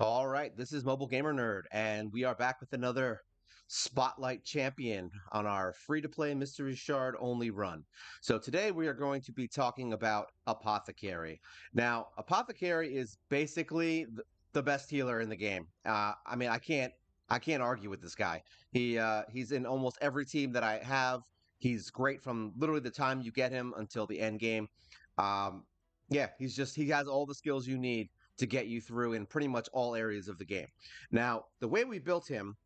All right, this is Mobile Gamer Nerd, and we are back with another Spotlight Champion on our free-to-play Mystery Shard only run. So today we are going to be talking about Apothecary. Now, Apothecary is basically the best healer in the game. I can't argue with this guy. He's in almost every team that I have. He's great from literally the time you get him until the end game. Um, yeah, he has all the skills you need to get you through in pretty much all areas of the game. Now, the way we built him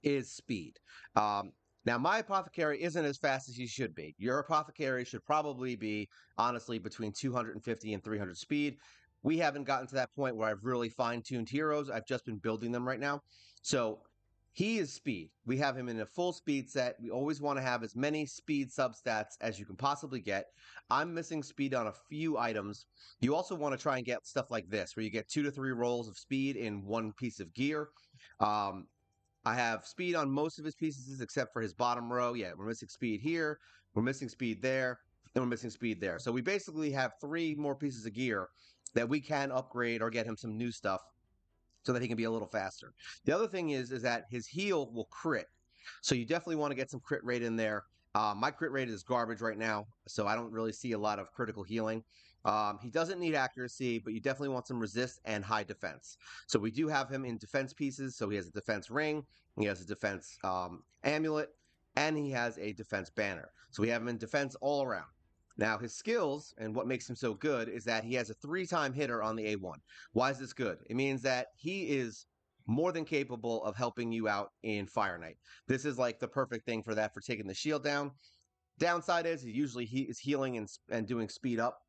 is speed. Um, now, my apothecary isn't as fast as he should be. Your apothecary should probably be, honestly, between 250 and 300 speed. We haven't gotten to that point where I've really fine tuned heroes. I've just been building them right now. So he is speed. We have him in a full speed set. We always want to have as many speed substats as you can possibly get. I'm missing speed on a few items. You also want to try and get stuff like this, where you get 2 to 3 rolls of speed in one piece of gear. Um, I have speed on most of his pieces except for his bottom row. Yeah, we're missing speed here, we're missing speed there, and we're missing speed there. So we basically have 3 more pieces of gear that we can upgrade or get him some new stuff so that he can be a little faster. The other thing is that his heal will crit. So you definitely want to get some crit rate in there. My crit rate is garbage right now, so I don't really see a lot of critical healing. He doesn't need accuracy, but you definitely want some resist and high defense. So we do have him in defense pieces. So he has a defense ring, he has a defense amulet, and he has a defense banner. So we have him in defense all around. Now, his skills and what makes him so good is that he has a 3-time hitter on the A1. Why is this good? It means that he is more than capable of helping you out in Fire Knight. This is like the perfect thing for that, for taking the shield down. Downside is he is healing and doing speed up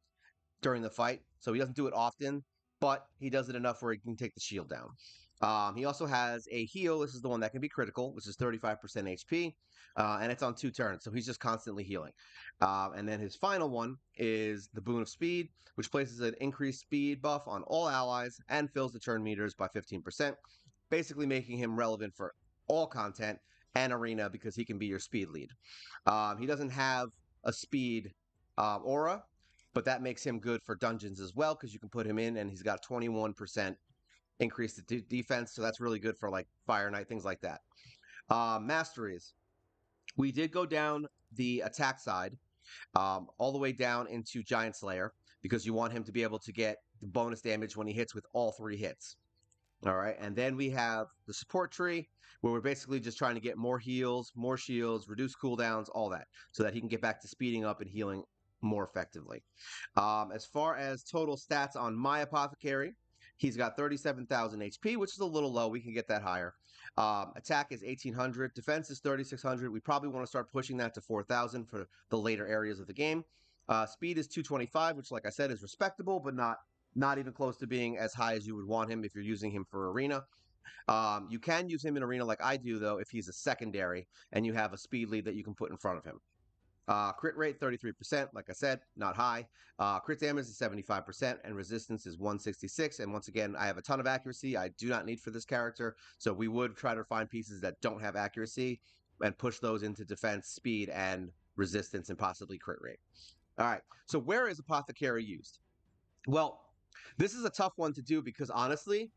during the fight, so he doesn't do it often, but he does it enough where he can take the shield down. He also has a heal. This is the one that can be critical, which is 35% HP, and it's on 2 turns, so he's just constantly healing. And then his final one is the Boon of Speed, which places an increased speed buff on all allies and fills the turn meters by 15%, basically making him relevant for all content and arena because he can be your speed lead. He doesn't have a speed aura, but that makes him good for dungeons as well because you can put him in and he's got 21% increase the defense, so that's really good for like Fire Knight, things like that. Masteries. We did go down the attack side, all the way down into Giant Slayer because you want him to be able to get the bonus damage when he hits with all 3 hits. All right, and then we have the support tree where we're basically just trying to get more heals, more shields, reduce cooldowns, all that, so that he can get back to speeding up and healing more effectively. As far as total stats on my apothecary, he's got 37,000 HP, which is a little low. We can get that higher. Attack is 1,800. Defense is 3,600. We probably want to start pushing that to 4,000 for the later areas of the game. Speed is 225, which, like I said, is respectable, but not even close to being as high as you would want him if you're using him for arena. You can use him in arena like I do, though, if he's a secondary and you have a speed lead that you can put in front of him. Crit rate 33%, like I said, not high. Crit damage is 75%, and resistance is 166. And once again, I have a ton of accuracy I do not need for this character, so we would try to find pieces that don't have accuracy and push those into defense, speed, and resistance, and possibly crit rate. All right, so where is Apothecary used? Well, this is a tough one to do because honestly,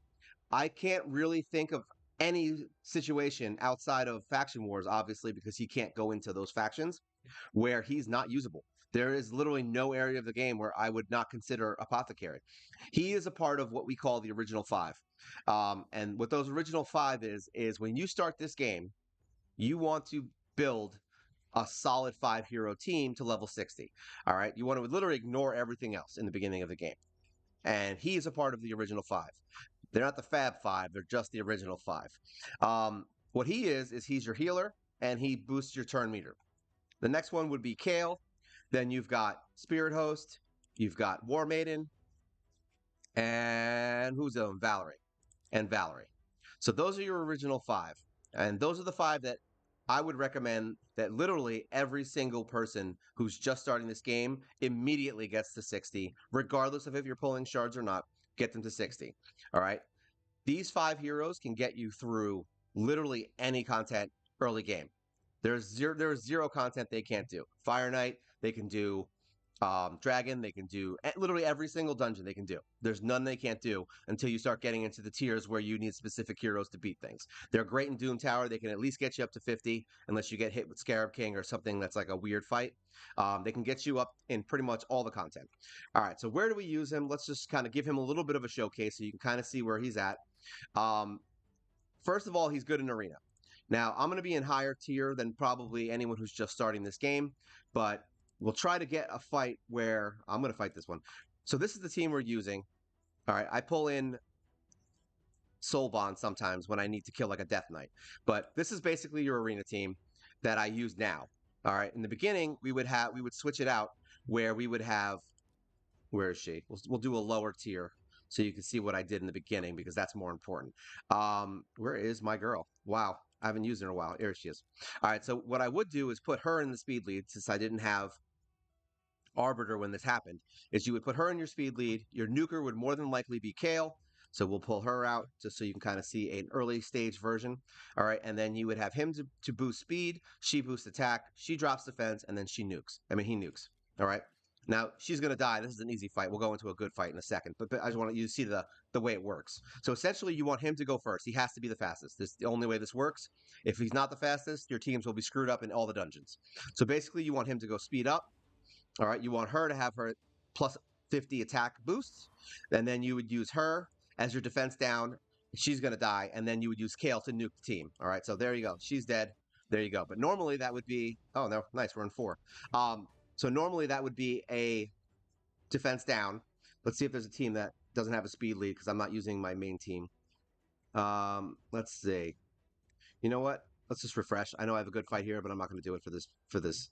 I can't really think of any situation outside of faction wars, obviously, because he can't go into those factions where he's not usable. There is literally no area of the game where I would not consider Apothecary. He is a part of what we call the original 5. And what those original 5 is when you start this game, you want to build a solid 5 hero team to level 60. All right. You want to literally ignore everything else in the beginning of the game. And he is a part of the original 5. They're not the Fab 5, they're just the original 5. What he is he's your healer and he boosts your turn meter. The next one would be Kale. Then you've got Spirit Host, you've got War Maiden, and who's the Valerie and Valerie. So those are your original 5. And those are the 5 that I would recommend that literally every single person who's just starting this game immediately gets to 60, regardless of if you're pulling shards or not, get them to 60. All right. These 5 heroes can get you through literally any content early game. There's zero content they can't do. Fire Knight, they can do dragon. They can do literally every single dungeon they can do. There's none they can't do until you start getting into the tiers where you need specific heroes to beat things. They're great in Doom Tower. They can at least get you up to 50 unless you get hit with Scarab King or something that's like a weird fight. They can get you up in pretty much all the content. All right, so where do we use him? Let's just kind of give him a little bit of a showcase so you can kind of see where he's at. Um, First of all, he's good in arena. Now, I'm going to be in higher tier than probably anyone who's just starting this game, but we'll try to get a fight where I'm going to fight this one. So this is the team we're using. All right, I pull in Soul Bond sometimes when I need to kill like a Death Knight, but this is basically your arena team that I use now. All right, in the beginning, we would switch it out where we would have, where is she? We'll do a lower tier so you can see what I did in the beginning because that's more important. Where is my girl? Wow, I haven't used her in a while. Here she is. All right, so what I would do is put her in the speed lead since I didn't have Arbiter when this happened, is you would put her in your speed lead. Your nuker would more than likely be Kale. So we'll pull her out just so you can kind of see an early stage version. All right, and then you would have him to boost speed, she boosts attack, she drops defense, and then she nukes. I mean, he nukes. All right. Now she's gonna die. This is an easy fight. We'll go into a good fight in a second, but I just want you to see the way it works. So essentially, you want him to go first. He has to be the fastest. This is the only way this works. If he's not the fastest, your teams will be screwed up in all the dungeons. So basically, you want him to go speed up. All right, you want her to have her plus 50 attack boosts, and then you would use her as your defense down. She's going to die, and then you would use Kale to nuke the team. All right, so there you go. She's dead. There you go. But normally that would be, oh, no, nice. We're in 4. So normally that would be a defense down. Let's see if there's a team that doesn't have a speed lead because I'm not using my main team. Let's see. You know what? Let's just refresh. I know I have a good fight here, but I'm not going to do it for this.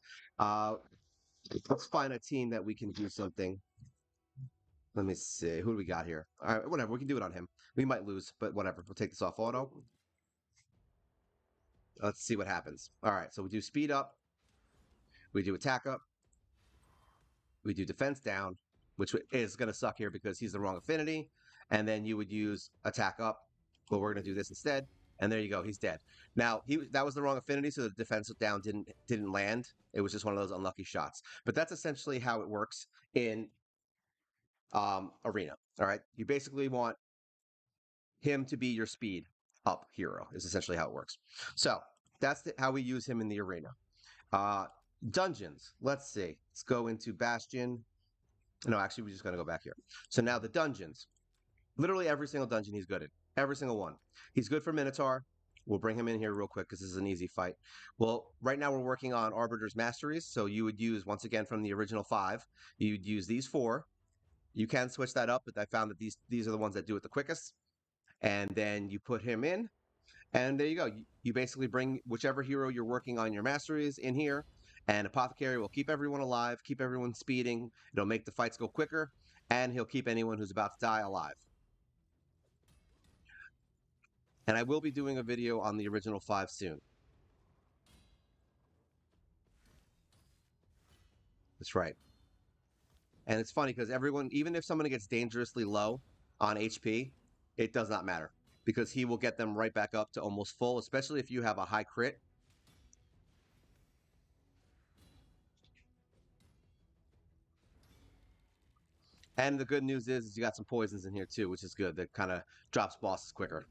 Let's find a team that we can do something. Let me see. Who do we got here? All right, whatever. We can do it on him. We might lose, but whatever. We'll take this off auto. Let's see what happens. All right, so we do speed up. We do attack up. We do defense down, which is going to suck here because he's the wrong affinity. And then you would use attack up. Well, we're going to do this instead. And there you go. He's dead. Now, that was the wrong affinity, so the defense down didn't land. It was just one of those unlucky shots. But that's essentially how it works in arena. All right, you basically want him to be your speed up hero. Is essentially how it works. So that's how we use him in the arena. Dungeons. Let's see. Let's go into Bastion. No, actually, we're just going to go back here. So now the dungeons. Literally every single dungeon he's good at. Every single one. He's good for Minotaur. We'll bring him in here real quick because this is an easy fight. Well, right now we're working on Arbiter's Masteries. So you would use, once again, from the original 5, you'd use these 4. You can switch that up, but I found that these are the ones that do it the quickest. And then you put him in, and there you go. You basically bring whichever hero you're working on your masteries in here, and Apothecary will keep everyone alive, keep everyone speeding. It'll make the fights go quicker, and he'll keep anyone who's about to die alive. And I will be doing a video on the original 5 soon. That's right. And it's funny because everyone, even if someone gets dangerously low on HP, it does not matter because he will get them right back up to almost full, especially if you have a high crit. And the good news is you got some poisons in here too, which is good. That kind of drops bosses quicker.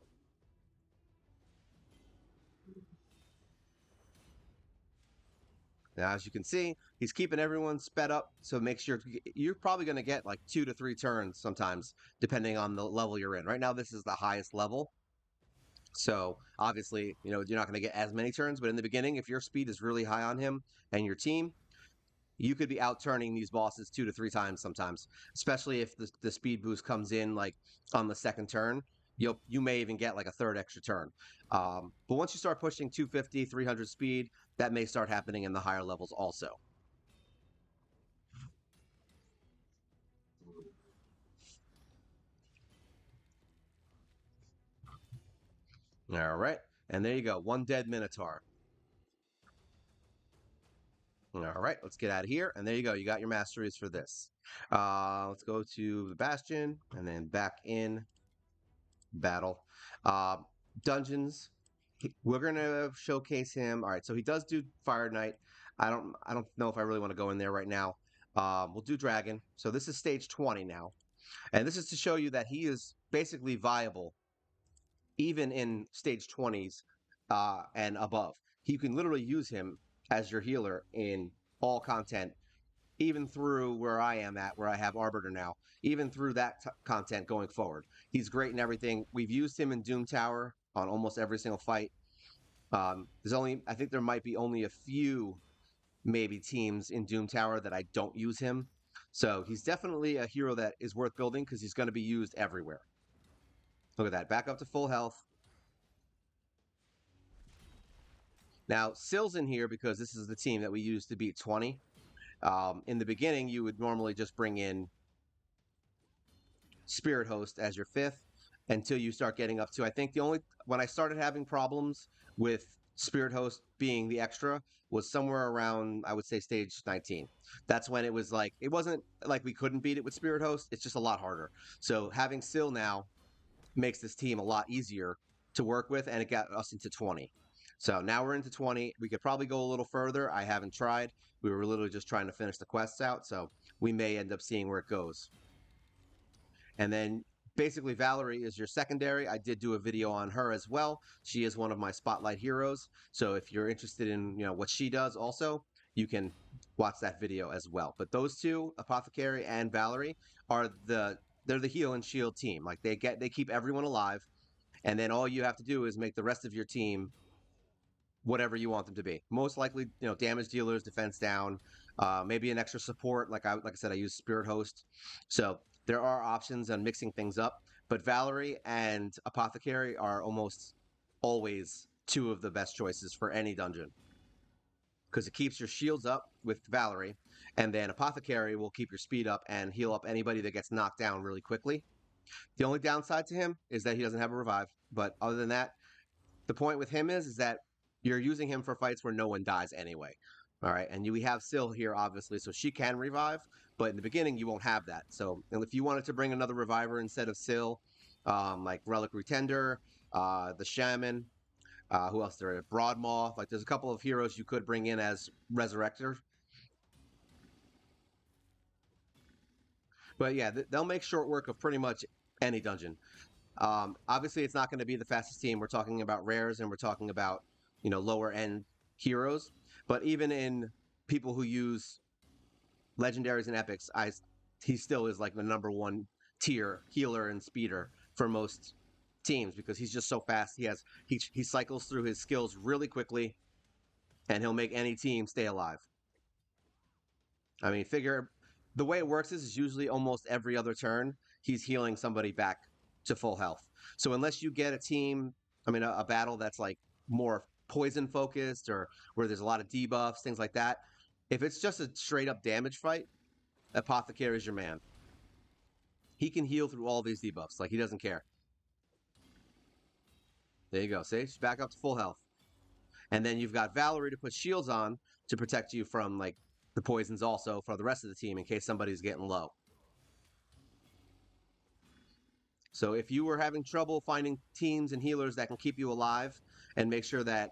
Now, as you can see, he's keeping everyone sped up, so make sure you're probably going to get like 2 to 3 turns sometimes, depending on the level you're in. Right now, this is the highest level, so obviously, you're not going to get as many turns. But in the beginning, if your speed is really high on him and your team, you could be out turning these bosses 2 to 3 times sometimes, especially if the speed boost comes in like on the second turn. You may even get like a third extra turn. But once you start pushing 250, 300 speed, that may start happening in the higher levels also. All right. And there you go. 1 dead Minotaur. All right. Let's get out of here. And there you go. You got your masteries for this. Let's go to the Bastion and then back in battle. Dungeons. We're going to showcase him. All right. So he does do Fire Knight. I don't know if I really want to go in there right now. We'll do Dragon. So this is stage 20 now. And this is to show you that he is basically viable even in stage 20s and above. You can literally use him as your healer in all content, even through where I am at, where I have Arbiter now, even through that content going forward. He's great in everything. We've used him in Doom Tower on almost every single fight. I think there might be only a few maybe teams in Doom Tower that I don't use him. So he's definitely a hero that is worth building because he's going to be used everywhere. Look at that, back up to full health. Now, Sill's in here because this is the team that we use to beat 20. In the beginning, you would normally just bring in Spirit Host as your fifth until you start getting up to, I think when I started having problems with Spirit Host being the extra was somewhere around, I would say, stage 19. That's when it was like, it wasn't like we couldn't beat it with Spirit Host. It's just a lot harder. So having Sill now makes this team a lot easier to work with, and it got us into 20. So now we're into 20. We could probably go a little further. I haven't tried. We were literally just trying to finish the quests out, so we may end up seeing where it goes. And then basically Valerie is your secondary. I did do a video on her as well. She is one of my spotlight heroes. So if you're interested in, what she does also, you can watch that video as well. But those two, Apothecary and Valerie, they're the heal and shield team. Like they keep everyone alive, and then all you have to do is make the rest of your team whatever you want them to be. Most likely, damage dealers, defense down, maybe an extra support. Like I said, I use Spirit Host, so there are options on mixing things up. But Valerie and Apothecary are almost always two of the best choices for any dungeon because it keeps your shields up with Valerie, and then Apothecary will keep your speed up and heal up anybody that gets knocked down really quickly. The only downside to him is that he doesn't have a revive, but other than that, the point with him is that you're using him for fights where no one dies anyway. All right, and we have Syl here, obviously, so she can revive, but in the beginning, you won't have that. So if you wanted to bring another reviver instead of Syl, like Relic Retender, the Shaman, who else there? Broadmaw, like there's a couple of heroes you could bring in as Resurrector. But yeah, they'll make short work of pretty much any dungeon. Obviously, it's not going to be the fastest team. We're talking about rares and we're talking about lower end heroes. But even in people who use legendaries and epics, he still is like the number one tier healer and speeder for most teams because he's just so fast. He cycles through his skills really quickly, and he'll make any team stay alive. I mean, figure the way it works is usually almost every other turn he's healing somebody back to full health. So unless you get a team, a battle that's like more poison focused or where there's a lot of debuffs, things like that. If it's just a straight up damage fight, Apothecary is your man. He can heal through all these debuffs, like he doesn't care. There you go. See, she's back up to full health. And then you've got Valerie to put shields on to protect you from like the poisons also for the rest of the team in case somebody's getting low. So if you were having trouble finding teams and healers that can keep you alive and make sure that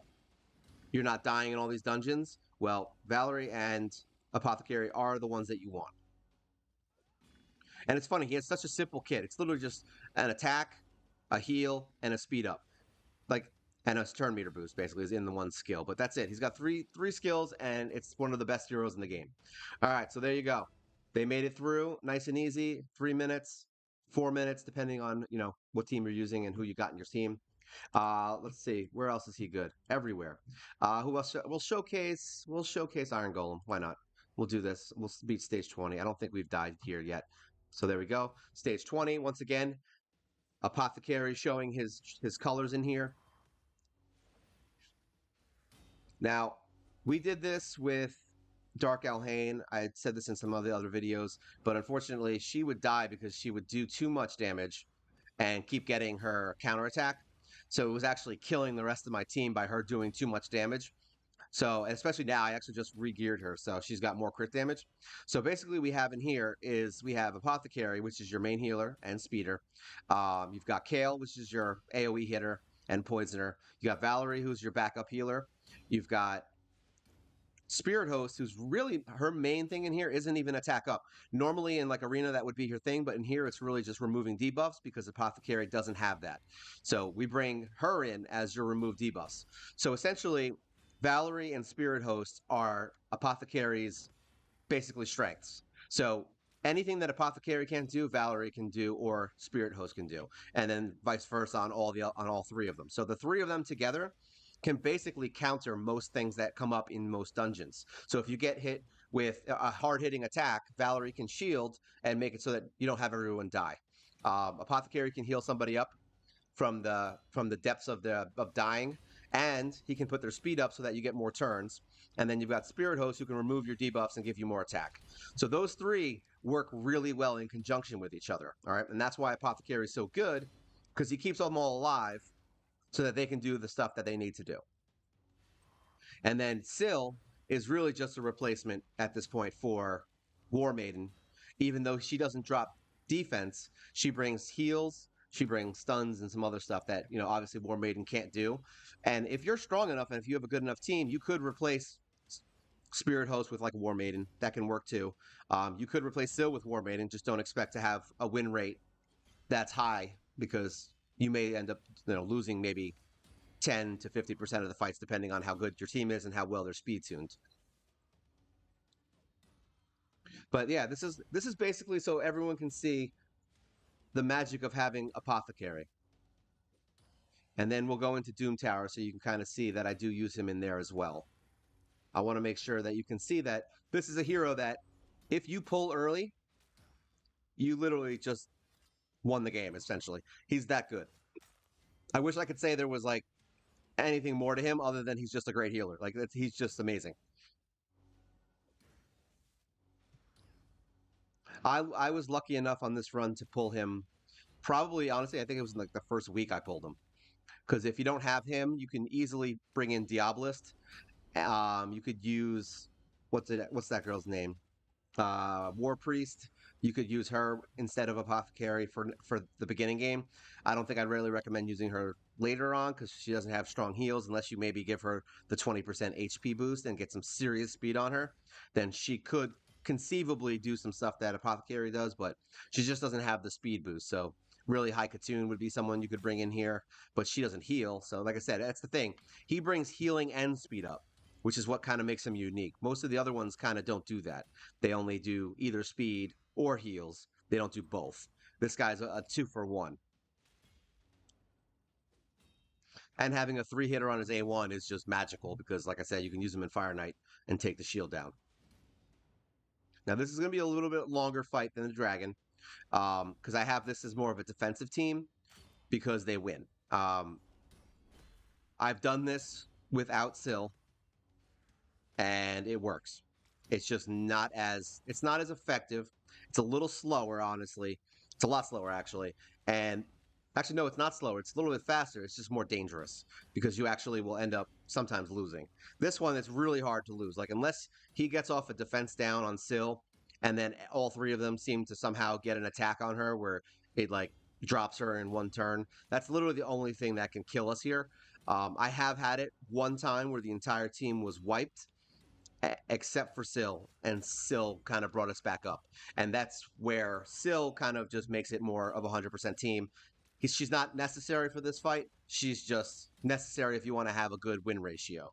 you're not dying in all these dungeons, well, Valerie and Apothecary are the ones that you want. And it's funny, he has such a simple kit. It's literally just an attack, a heal, and a speed up. Like, and a turn meter boost basically is in the one skill. But that's it. He's got three skills, and it's one of the best heroes in the game. All right, so there you go. They made it through nice and easy. 3 minutes, 4 minutes, depending on what team you're using and who you got in your team. Let's see, where else is he good? Everywhere. Who else? We'll showcase Iron Golem. Why not? We'll do this. We'll beat stage 20. I don't think we've died here yet. So there we go. Stage 20. Once again, Apothecary showing his colors in here. Now, we did this with Dark Alhain. I had said this in some of the other videos, but unfortunately, she would die because she would do too much damage and keep getting her counterattack. So it was actually killing the rest of my team by her doing too much damage. So, especially now, I actually just re-geared her, so she's got more crit damage. So basically, we have in here is we have Apothecary, which is your main healer and speeder. You've got Kale, which is your AoE hitter and poisoner. You got Valerie, who's your backup healer. You've got Spirit Host, who's really her main thing in here, isn't even attack up. Normally in like Arena, that would be her thing, but in here, it's really just removing debuffs because Apothecary doesn't have that. So we bring her in as your remove debuffs. So essentially, Valerie and Spirit Host are Apothecary's basically strengths. So anything that Apothecary can't do, Valerie can do, or Spirit Host can do, and then vice versa on all three of them. So the three of them together can basically counter most things that come up in most dungeons. So if you get hit with a hard hitting attack, Valerie can shield and make it so that you don't have everyone die. Apothecary can heal somebody up from the depths of dying, and he can put their speed up so that you get more turns. And then you've got Spirit Host who can remove your debuffs and give you more attack. So those three work really well in conjunction with each other. All right, and that's why Apothecary is so good, because he keeps them all alive so that they can do the stuff that they need to do. And then Syl is really just a replacement at this point for War Maiden. Even though she doesn't drop defense, she brings heals, she brings stuns and some other stuff that, obviously War Maiden can't do. And if you're strong enough and if you have a good enough team, you could replace Spirit Host with like War Maiden. That can work too. You could replace Syl with War Maiden, just don't expect to have a win rate that's high because you may end up losing maybe 10 to 50% of the fights, depending on how good your team is and how well they're speed tuned. But yeah, this is basically so everyone can see the magic of having Apothecary. And then we'll go into Doom Tower so you can kind of see that I do use him in there as well. I want to make sure that you can see that this is a hero that if you pull early, you literally just won the game, essentially. He's that good. I wish I could say there was like anything more to him other than he's just a great healer. Like he's just amazing. I was lucky enough on this run to pull him. Probably, honestly, I think it was like the first week I pulled him. Because if you don't have him, you can easily bring in Diabolist. You could use what's that girl's name? War Priest. You could use her instead of Apothecary for the beginning game. I don't think I'd really recommend using her later on because she doesn't have strong heals unless you maybe give her the 20% HP boost and get some serious speed on her. Then she could conceivably do some stuff that Apothecary does, but she just doesn't have the speed boost. So really high Katoon would be someone you could bring in here, but she doesn't heal. So like I said, that's the thing. He brings healing and speed up, which is what kind of makes him unique. Most of the other ones kind of don't do that. They only do either speed or heals. They don't do both. This guy's a 2-for-1. And having a 3-hitter on his A1 is just magical because, like I said, you can use him in Fire Knight and take the shield down. Now, this is going to be a little bit longer fight than the Dragon because I have this as more of a defensive team because they win. I've done this without Syl and it works. It's not as effective. It's a little slower, honestly. It's a lot slower actually. And actually no, it's not slower. It's a little bit faster. It's just more dangerous because you actually will end up sometimes losing. This one it's really hard to lose. Like unless he gets off a defense down on Syl and then all three of them seem to somehow get an attack on her where it like drops her in one turn. That's literally the only thing that can kill us here. I have had it one time where the entire team was wiped except for Syl, and Syl kind of brought us back up. And that's where Syl kind of just makes it more of a 100% team. She's not necessary for this fight. She's just necessary if you want to have a good win ratio.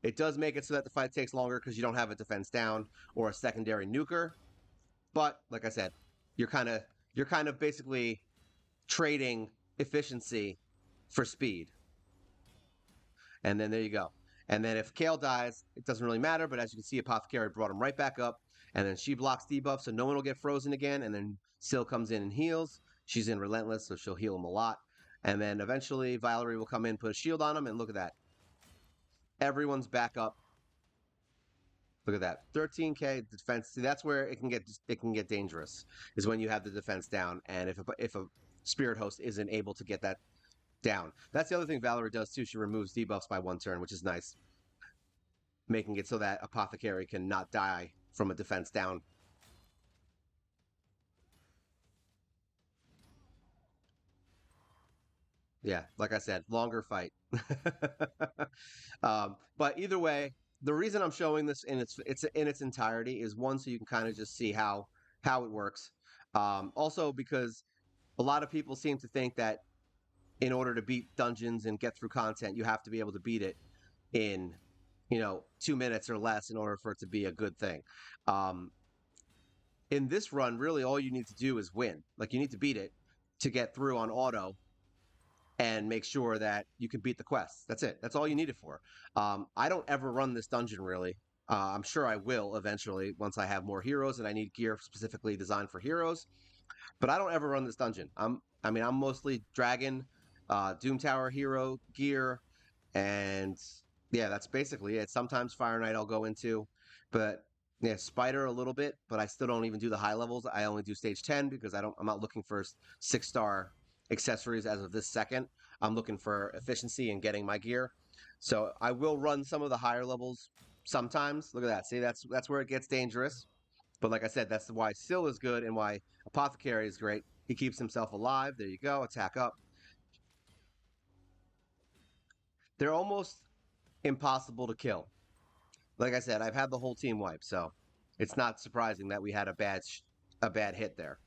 It does make it so that the fight takes longer because you don't have a defense down or a secondary nuker. But like I said, you're kind of basically trading efficiency for speed. And then there you go. And then if Kale dies, it doesn't really matter. But as you can see, Apothecary brought him right back up. And then she blocks debuff, so no one will get frozen again. And then Syl comes in and heals. She's in Relentless, so she'll heal him a lot. And then eventually Valerie will come in, put a shield on him, and look at that. Everyone's back up. Look at that. 13k defense. See, that's where it can get dangerous. Is when you have the defense down, and if a spirit host isn't able to get that down. That's the other thing Valerie does too. She removes debuffs by one turn, which is nice, making it so that Apothecary can not die from a defense down. Yeah, like I said, longer fight. But either way, the reason I'm showing this in its in its entirety is one, so you can kind of just see how it works. Also because a lot of people seem to think that in order to beat dungeons and get through content, you have to be able to beat it in, 2 minutes or less in order for it to be a good thing. Um, in this run, really all you need to do is win. Like you need to beat it to get through on auto and make sure that you can beat the quests. That's it. That's all you need it for. I don't ever run this dungeon really. I'm sure I will eventually once I have more heroes and I need gear specifically designed for heroes. But I don't ever run this dungeon. I'm mostly dragon, Doom Tower hero gear, and yeah, that's basically it. Sometimes Fire Knight I'll go into, but yeah, Spider a little bit, but I still don't even do the high levels. I only do stage 10 because I'm not looking for 6-star accessories as of this second. I'm looking for efficiency and getting my gear. So I will run some of the higher levels sometimes. Look at that. See, that's where it gets dangerous. But like I said, that's why Syl is good and why Apothecary is great. He keeps himself alive. There you go. Attack up. They're almost impossible to kill. Like I said, I've had the whole team wipe, so it's not surprising that we had a bad hit there.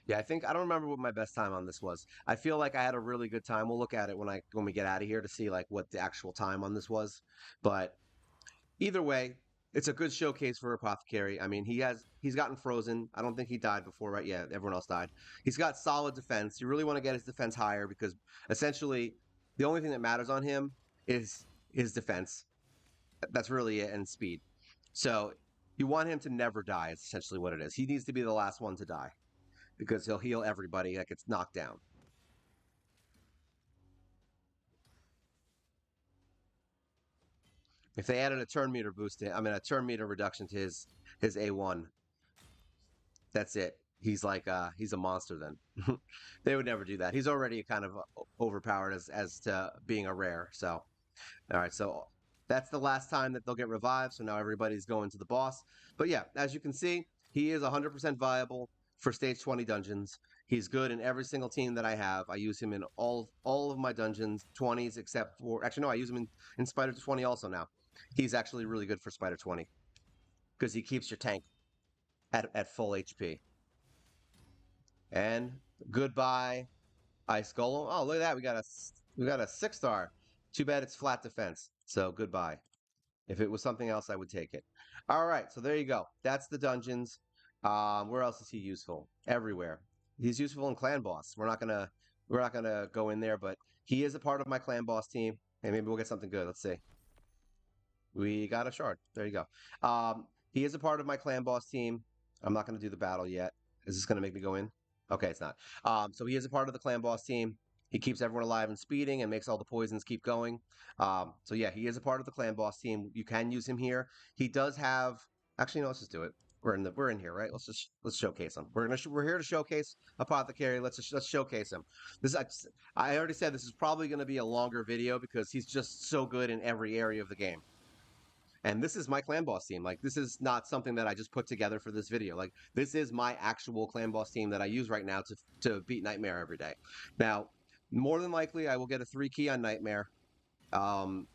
Yeah, I don't remember what my best time on this was. I feel like I had a really good time. We'll look at it when we get out of here to see like what the actual time on this was. But either way, it's a good showcase for Apothecary. I mean, he's gotten frozen. I don't think he died before, right? Yeah, everyone else died. He's got solid defense. You really want to get his defense higher because essentially the only thing that matters on him is his defense. That's really it, and speed. So you want him to never die. Is essentially what it is. He needs to be the last one to die because he'll heal everybody that gets knocked down. If they added a turn meter boost to, I mean, a turn meter reduction to his A1, that's it. He's a monster then. They would never do that. He's already kind of overpowered as to being a rare. So all right, so that's the last time that they'll get revived. So now everybody's going to the boss. But yeah, as you can see, he is 100% viable for stage 20 dungeons. He's good in every single team that I have. I use him in all of my dungeons, 20s except for actually no, I use him in Spider 20 also now. He's actually really good for Spider 20 because he keeps your tank at full HP. And goodbye, Ice Golem. Oh, look at that. We got a 6-star. Too bad it's flat defense. So goodbye. If it was something else, I would take it. All right, so there you go. That's the dungeons. Where else is he useful? Everywhere. He's useful in Clan Boss. We're not gonna go in there, but he is a part of my Clan Boss team. And maybe we'll get something good. Let's see. We got a shard. There you go. He is a part of my Clan Boss team. I'm not gonna do the battle yet. Is this gonna make me go in? Okay, it's not. So he is a part of the Clan Boss team. He keeps everyone alive and speeding and makes all the poisons keep going. So yeah, he is a part of the Clan Boss team. You can use him here. He does have. Actually, no. Let's just do it. We're in here, right? Let's showcase him. We're here to showcase Apothecary. Let's showcase him. I already said this is probably going to be a longer video because he's just so good in every area of the game. And this is my clan boss team. Like, this is not something that I just put together for this video. Like, this is my actual clan boss team that I use right now to beat Nightmare every day. Now, more than likely, I will get a 3 key on Nightmare. Um,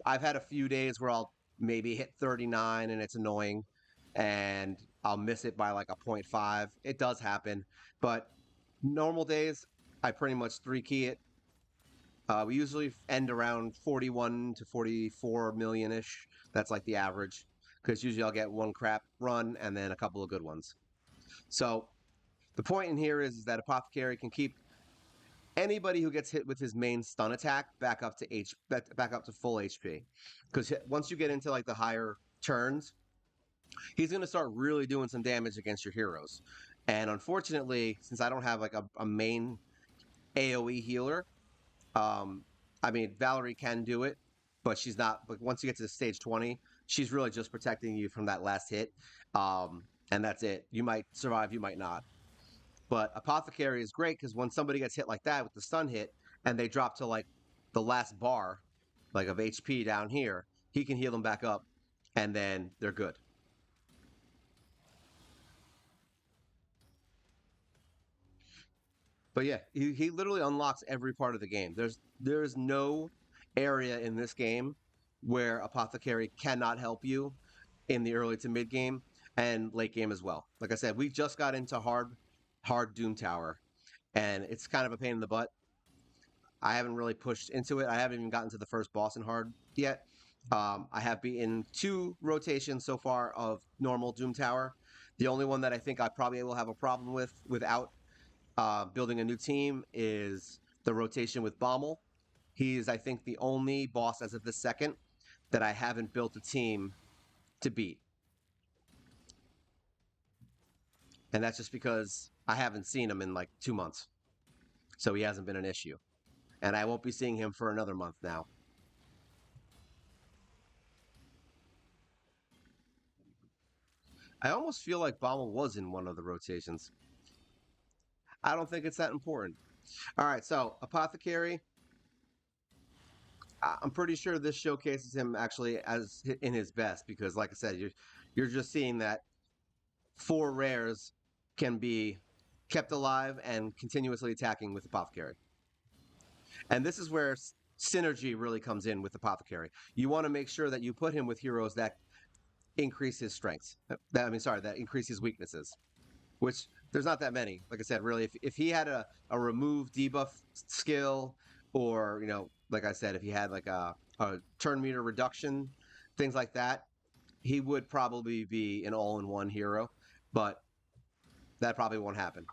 I've had a few days where I'll maybe hit 39 and it's annoying, and I'll miss it by like a 0.5. It does happen, but normal days, I pretty much 3 key it. We usually end around 41 to 44 million ish. That's like the average, because usually I'll get one crap run and then a couple of good ones. So the point in here is that Apothecary can keep anybody who gets hit with his main stun attack back up to back up to full HP. Because once you get into like the higher turns, he's going to start really doing some damage against your heroes. And unfortunately, since I don't have like a main AoE healer, um, I mean, Valerie can do it, but she's not. But once you get to stage 20, she's really just protecting you from that last hit, and that's it. You might survive, you might not. But Apothecary is great because when somebody gets hit like that with the stun hit, and they drop to like the last bar, like of HP down here, he can heal them back up, and then they're good. But yeah, he literally unlocks every part of the game. There's no area in this game where Apothecary cannot help you in the early to mid game and late game as well. Like I said, we just got into hard Doom Tower, and it's kind of a pain in the butt. I haven't really pushed into it. I haven't even gotten to the first boss in hard yet. I have beaten two rotations so far of normal Doom Tower. The only one that I think I probably will have a problem with without building a new team is the rotation with Bommel. He's, I think, the only boss as of the second that I haven't built a team to beat. And that's just because I haven't seen him in like 2 months. So he hasn't been an issue. And I won't be seeing him for another month now. I almost feel like Bommel was in one of the rotations. I don't think it's that important. All right, so Apothecary, I'm pretty sure this showcases him actually as in his best because, like I said, you're just seeing that four rares can be kept alive and continuously attacking with Apothecary. And this is where synergy really comes in with Apothecary. You want to make sure that you put him with heroes that increase his strengths. That increase his weaknesses, which there's not that many. Like I said, really, if he had a remove debuff skill, or, like I said, if he had like a turn meter reduction, things like that, he would probably be an all-in-one hero. But that probably won't happen.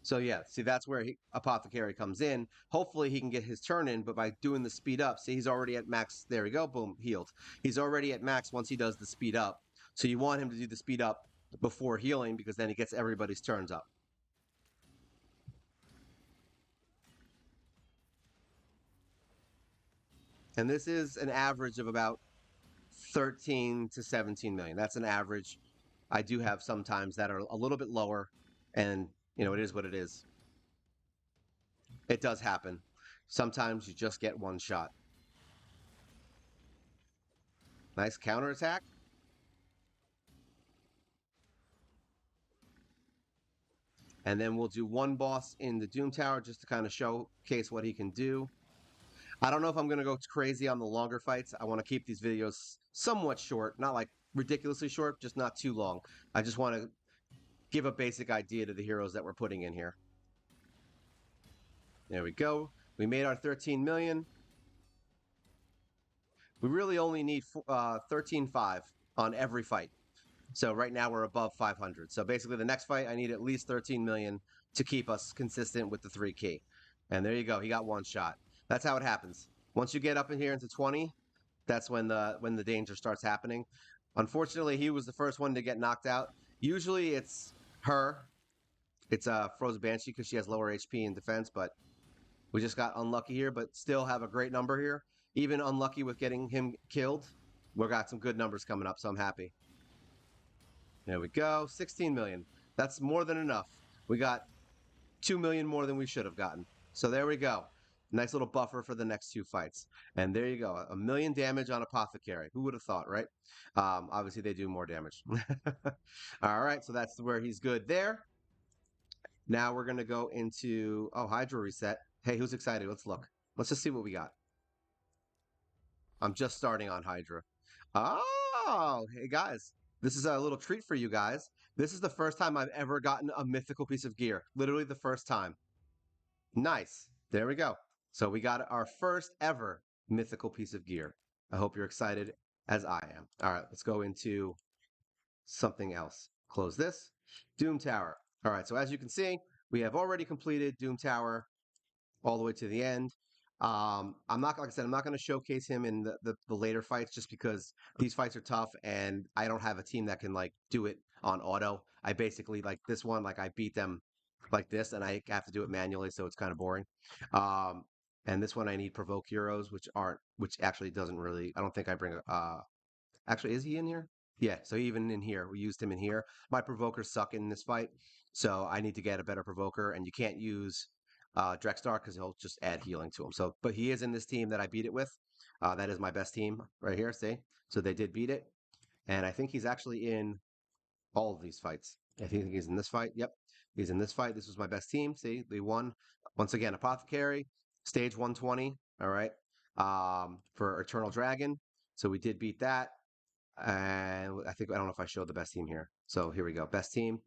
So yeah, see that's where Apothecary comes in. Hopefully he can get his turn in, but by doing the speed up, see he's already at max. There we go, boom, healed. He's already at max once he does the speed up. So you want him to do the speed up before healing because then he gets everybody's turns up. And this is an average of about 13 to 17 million. That's an average. I do have sometimes that are a little bit lower, and it is what it is. It does happen. Sometimes you just get one shot. Nice counterattack. And then we'll do one boss in the Doom Tower just to kind of showcase what he can do. I don't know if I'm going to go crazy on the longer fights. I want to keep these videos somewhat short, not like ridiculously short, just not too long. I just want to give a basic idea to the heroes that we're putting in here. There we go. We made our 13 million. We really only need 13.5 on every fight. So right now we're above 500. So basically the next fight I need at least 13 million to keep us consistent with the 3 key. And there you go. He got one shot. That's how it happens. Once you get up in here into 20, that's when the danger starts happening. Unfortunately, he was the first one to get knocked out. Usually it's her. It's Frozen Banshee because she has lower HP and defense, but we just got unlucky here, but still have a great number here. Even unlucky with getting him killed, we got some good numbers coming up, so I'm happy. There we go. 16 million. That's more than enough. We got 2 million more than we should have gotten. So there we go. Nice little buffer for the next two fights. And there you go. 1 million damage on Apothecary. Who would have thought, right? Obviously, they do more damage. All right. So that's where he's good there. Now we're going to go into, Hydra reset. Hey, who's excited? Let's look. Let's just see what we got. I'm just starting on Hydra. Oh, hey guys. This is a little treat for you guys. This is the first time I've ever gotten a mythical piece of gear. Literally the first time. Nice. There we go. So we got our first ever mythical piece of gear. I hope you're excited as I am. All right, let's go into something else. Close this. Doom Tower. All right, so as you can see, we have already completed Doom Tower all the way to the end. I'm not, like I said, I'm not going to showcase him in the later fights just because these fights are tough and I don't have a team that can like do it on auto. I basically like this one, like I beat them like this and I have to do it manually, so it's kind of boring. Um, and this one I need provoke heroes, which actually doesn't really, I don't think I bring actually, is he in here? Yeah, so even in here, we used him in here. My provokers suck in this fight, so I need to get a better provoker, and you can't use Drexstar because he'll just add healing to him. So, but he is in this team that I beat it with. That is my best team right here, see? So they did beat it, and I think he's actually in all of these fights. I think he's in this fight. Yep, he's in this fight. This was my best team. See, they won once again. Apothecary, stage 120. All right, for Eternal Dragon. So we did beat that, and I don't know if I showed the best team here. So here we go. Best team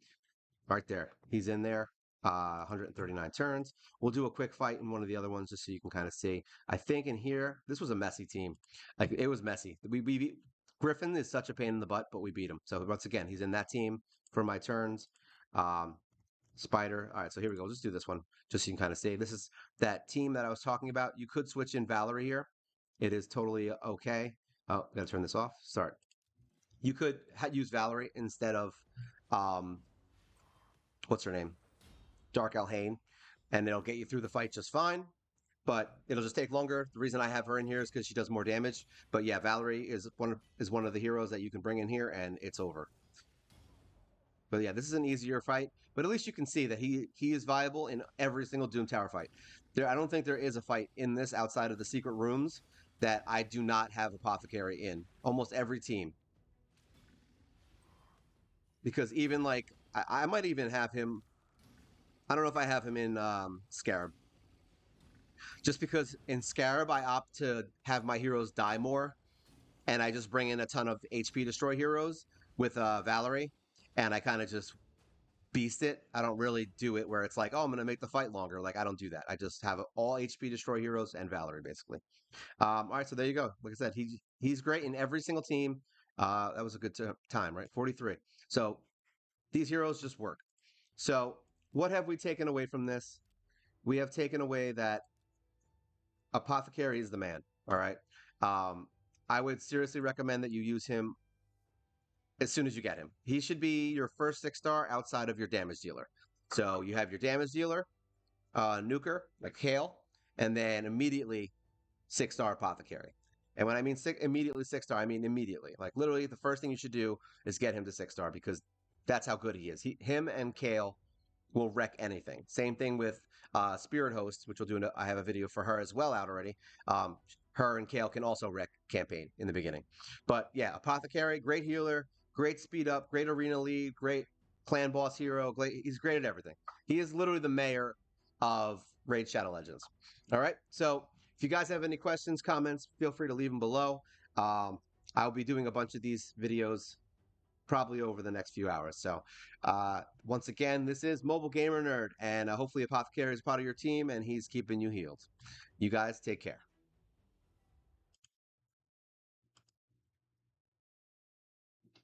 right there. He's in there. 139 turns. We'll do a quick fight in one of the other ones just so you can kind of see. I think in here, this was a messy team. Like it was messy. We beat Griffin is such a pain in the butt, but we beat him. So once again, he's in that team for my turns. Um, Spider. All right, so here we go. Let's do this one just so you can kind of see. This is that team that I was talking about. You could switch in Valerie here. It is totally okay. Oh, gotta turn this off. Start. You could use Valerie instead of um, what's her name? Dark Alhane, and it'll get you through the fight just fine. But it'll just take longer. The reason I have her in here is because she does more damage. But yeah, Valerie is one of the heroes that you can bring in here, and it's over. But yeah, this is an easier fight. But at least you can see that he is viable in every single Doom Tower fight. I don't think there is a fight in this outside of the secret rooms that I do not have Apothecary in. Almost every team, because even like I might even have him. I don't know if I have him in Scarab. Just because in Scarab I opt to have my heroes die more, and I just bring in a ton of HP destroy heroes with Valerie, and I kind of just beast it. I don't really do it where it's like, oh, I'm gonna make the fight longer. Like I don't do that. I just have all HP destroy heroes and Valerie basically. All right, so there you go. Like I said, he's great in every single team. That was a good time, right? 43. So these heroes just work. So what have we taken away from this? We have taken away that Apothecary is the man. All right. Um, I would seriously recommend that you use him as soon as you get him. He should be your first 6-star outside of your damage dealer. So you have your damage dealer, nuker, like Hale, and then immediately 6-star Apothecary. And when I mean immediately 6-star, I mean immediately. Like literally, the first thing you should do is get him to 6-star because that's how good he is. Him and Kale will wreck anything. Same thing with Spirit Host, which we'll do. I have a video for her as well out already. Her and Kale can also wreck campaign in the beginning. But yeah, Apothecary, great healer, great speed up, great arena lead, great clan boss hero. He's great at everything. He is literally the mayor of Raid Shadow Legends. All right. So if you guys have any questions, comments, feel free to leave them below. I'll be doing a bunch of these videos probably over the next few hours. So, once again, this is Mobile Gamer Nerd, and hopefully Apothecary is part of your team, and he's keeping you healed. You guys take care.